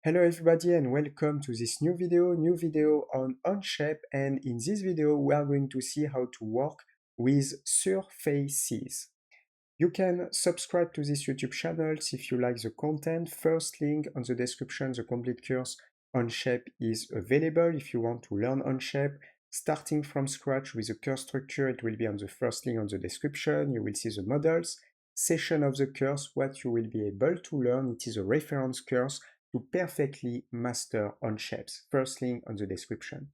Hello everybody and welcome to this new video on Onshape, and in this video we are going to see how to work with surfaces. You can subscribe to this YouTube channel if you like the content. First link on the description, the complete course Onshape is available if you want to learn Onshape. Starting from scratch with the course structure, it will be on the first link on the description. You will see the models, session of the course, what you will be able to learn. It is a reference course to perfectly master Onshapes. First link on the description.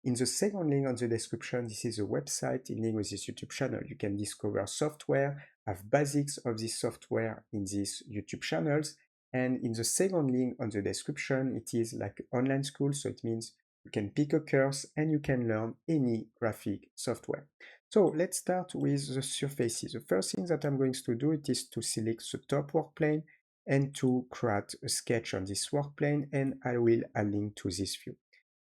In the second link on the description, this is a website in link with this YouTube channel. You can discover software, have basics of this software in these YouTube channels. And in the second link on the description, it is like online school. So it means you can pick a course and you can learn any graphic software. So let's start with the surfaces. The first thing that I'm going to do it is to select the top work plane and to create a sketch on this work plane, and I will add link to this view.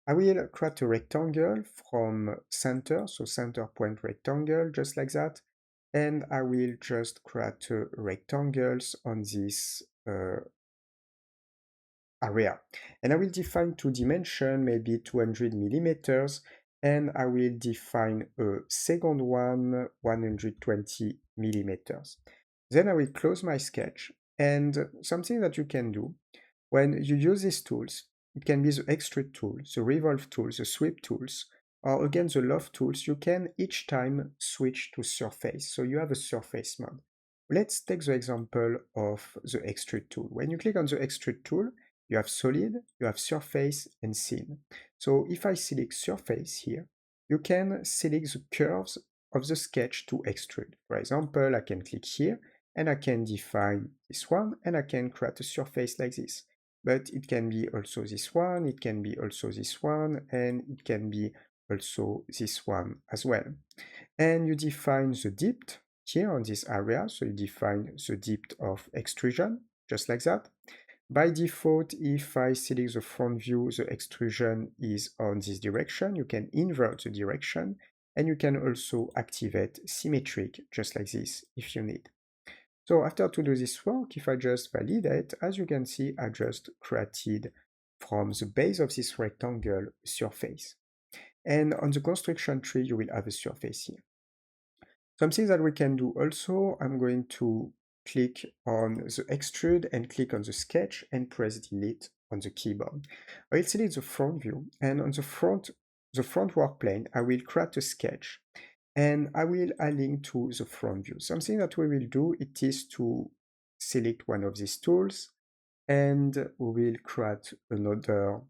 I will create a rectangle from center, so center point rectangle, just like that, and I will just create rectangles on this area. And I will define two dimensions, maybe 200 millimeters, and I will define a second one, 120 millimeters. Then I will close my sketch. And something that you can do when you use these tools, it can be the extrude tool, the revolve tool, the sweep tools, or again the loft tools, you can each time switch to surface. So you have a surface mode. Let's take the example of the extrude tool. When you click on the extrude tool, you have solid, you have surface, and scene. So if I select surface here, you can select the curves of the sketch to extrude. For example, I can click here, and I can define this one, and I can create a surface like this. But it can be also this one, it can be also this one, and it can be also this one as well. And you define the depth here on this area, so you define the depth of extrusion, just like that. By default, if I select the front view, the extrusion is on this direction. You can invert the direction, and you can also activate symmetric, just like this, if you need. So after to do this work, if I just validate, as you can see, I just created from the base of this rectangle surface. And on the construction tree, you will have a surface here. Something that we can do also, I'm going to click on the extrude and click on the sketch and press delete on the keyboard. I will select the front view, and on the front work plane, I will create a sketch and I will add link to the front view. Something that we will do, it is to select one of these tools and we will create another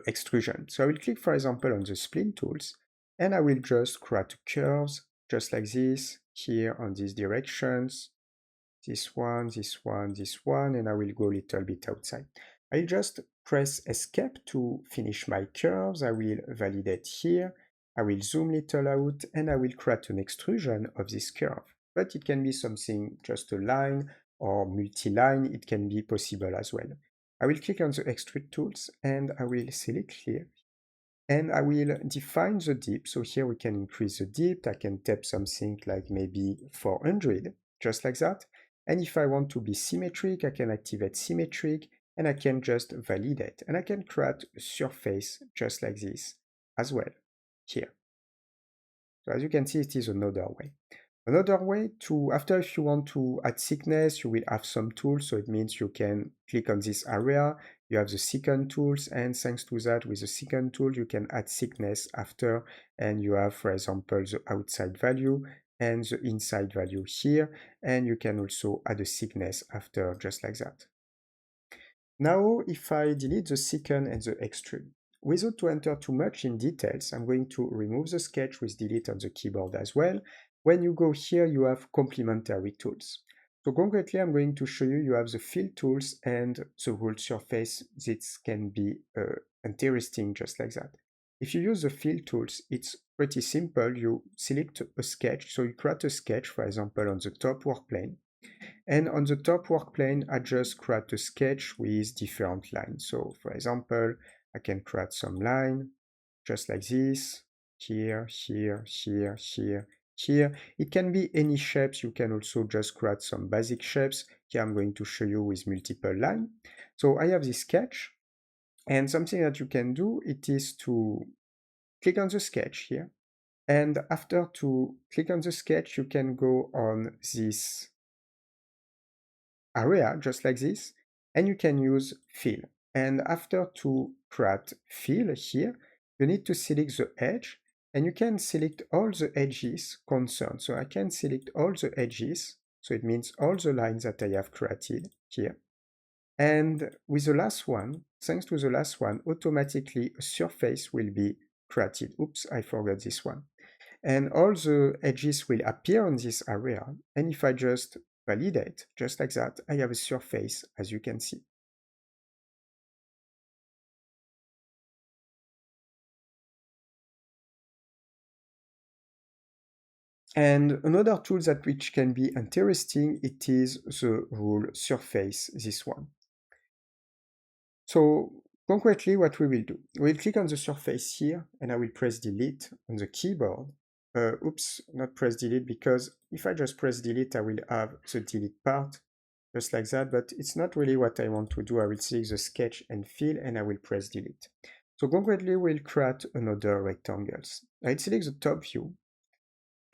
extrusion. So I will click, for example, on the spline tools, and I will just create curves just like this here on these directions, this one, this one, this one, and I will go a little bit outside. I'll just press escape to finish my curves. I will validate here. I will zoom little out, and I will create an extrusion of this curve. But it can be something just a line or multi-line. It can be possible as well. I will click on the extrude tools, and I will select here. And I will define the depth. So here we can increase the depth. I can tap something like maybe 400, just like that. And if I want to be symmetric, I can activate symmetric, and I can just validate. And I can create a surface just like this as well here. So as you can see, it is another way. Another way to, after if you want to add thickness, you will have some tools. So it means you can click on this area, you have the second tools, and thanks to that, with the second tool, you can add thickness after, and you have, for example, the outside value and the inside value here, and you can also add a thickness after, just like that. Now, if I delete the second and the extrude, without to enter too much in details, I'm going to remove the sketch with delete on the keyboard as well. When you go here, you have complementary tools. So concretely, I'm going to show you, you have the fill tools and the ruled surface. This can be interesting just like that. If you use the fill tools, it's pretty simple. You select a sketch. So you create a sketch, for example, on the top work plane. And on the top work plane, I just create a sketch with different lines. So for example, I can create some line just like this, here, here, here, here, here. It can be any shapes. You can also just create some basic shapes. Here I'm going to show you with multiple lines. So I have this sketch, and something that you can do, it is to click on the sketch here. And after to click on the sketch, you can go on this area, just like this, and you can use fill. And after to create fill here, you need to select the edge, and you can select all the edges concerned. So I can select all the edges, so it means all the lines that I have created here. And with the last one, thanks to the last one, automatically a surface will be created. Oops, I forgot this one. And all the edges will appear on this area. And if I just validate, just like that, I have a surface, as you can see. And another tool that which can be interesting, it is the rule surface, this one. So concretely, what we will do, we'll click on the surface here, and I will press delete on the keyboard. Oops, not press delete, because if I just press delete, I will have the delete part, just like that, but it's not really what I want to do. I will select the sketch and fill, and I will press delete. So concretely, we'll create another rectangles. I'll select the top view,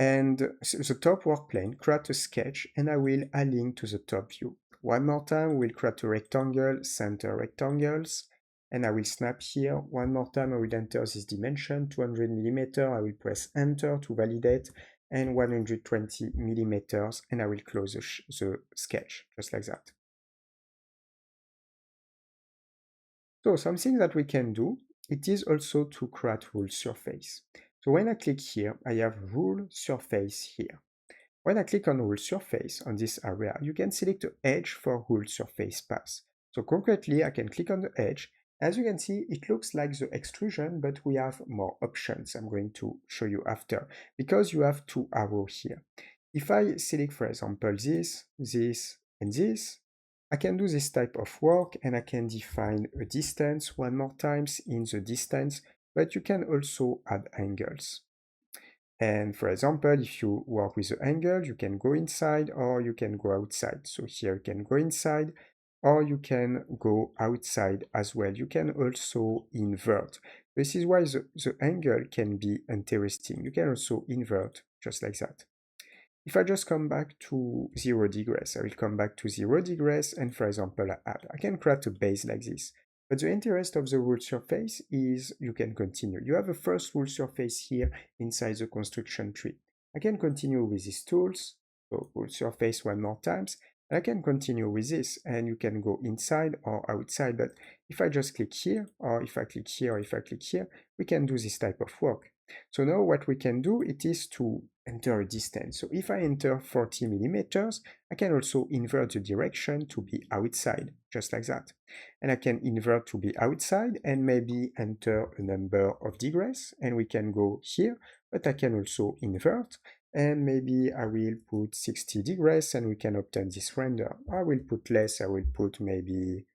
and the top work plane, create a sketch, and I will align to the top view. One more time, we'll create a rectangle, center rectangles, and I will snap here. One more time, I will enter this dimension, 200 millimeter. I will press enter to validate, and 120 millimeters, and I will close the sketch, just like that. So something that we can do, it is also to create rule surface. So when I click here, I have rule surface here. When I click on rule surface on this area, you can select the edge for rule surface path. So concretely, I can click on the edge. As you can see, it looks like the extrusion, but we have more options. I'm going to show you after, because you have two arrows here. If I select, for example, this, and this, I can do this type of work, and I can define a distance one more times in the distance, but you can also add angles. And for example, if you work with the angle, you can go inside or you can go outside. So here you can go inside or you can go outside as well. You can also invert. This is why the angle can be interesting. You can also invert just like that. If I just come back to 0 degrees, I will come back to 0 degrees, and for example, I can create a base like this. But the interest of the rule surface is you can continue. You have a first rule surface here inside the construction tree. I can continue with these tools, so rule surface one more times, and I can continue with this, and you can go inside or outside, but if I just click here, or if I click here, or if I click here, we can do this type of work. So now what we can do, it is to enter a distance. So if I enter 40 millimeters, I can also invert the direction to be outside, just like that. And I can invert to be outside and maybe enter a number of degrees, and we can go here, but I can also invert, and maybe I will put 60 degrees and we can obtain this render. I will put less, I will put maybe,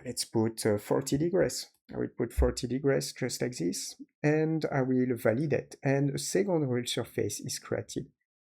let's put 40 degrees. I will put 40 degrees just like this, and I will validate, and a second rule surface is created.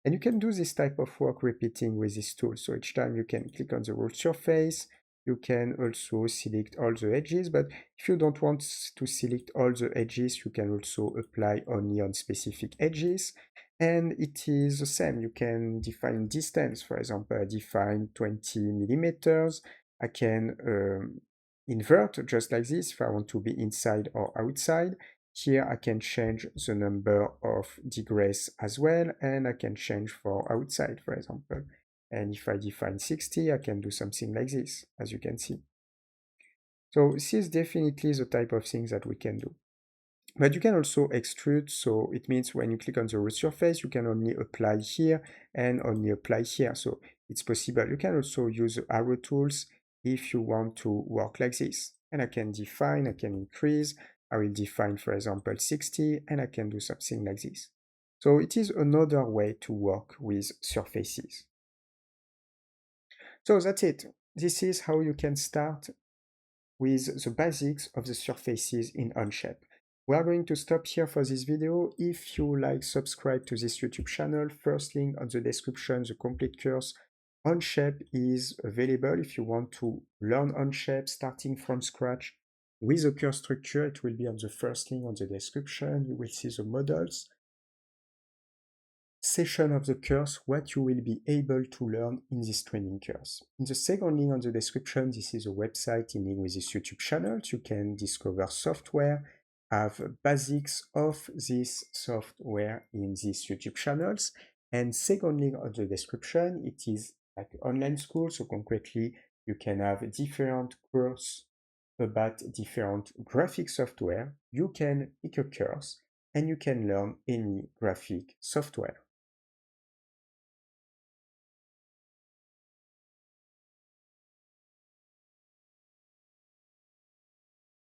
And you can do this type of work repeating with this tool. So each time you can click on the rule surface, you can also select all the edges, but if you don't want to select all the edges, you can also apply only on specific edges. And it is the same. You can define distance. For example, I define 20 millimeters. I can invert just like this if I want to be inside or outside. Here I can change the number of degrees as well, and I can change for outside, for example. And if I define 60, I can do something like this, as you can see. So this is definitely the type of things that we can do. But you can also extrude, so it means when you click on the resurface, you can only apply here and only apply here. So it's possible. You can also use the arrow tools if you want to work like this. And I can define, I can increase. I will define, for example, 60, and I can do something like this. So it is another way to work with surfaces. So that's it. This is how you can start with the basics of the surfaces in Onshape. We are going to stop here for this video. If you like, subscribe to this YouTube channel. First link on the description, the complete course Onshape is available if you want to learn Onshape starting from scratch with a course structure. It will be on the first link on the description. You will see the models session of the course, what you will be able to learn in this training course. In the second link on the description, this is a website in link with this YouTube channel. You can discover software, have basics of this software in these YouTube channels. And second link on the description, it is like online school. So concretely, you can have different courses about different graphic software. You can pick a course and you can learn any graphic software.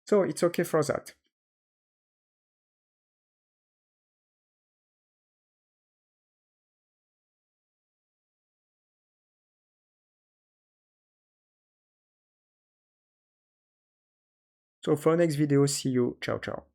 So it's okay for that. So for next video, see you. Ciao, ciao.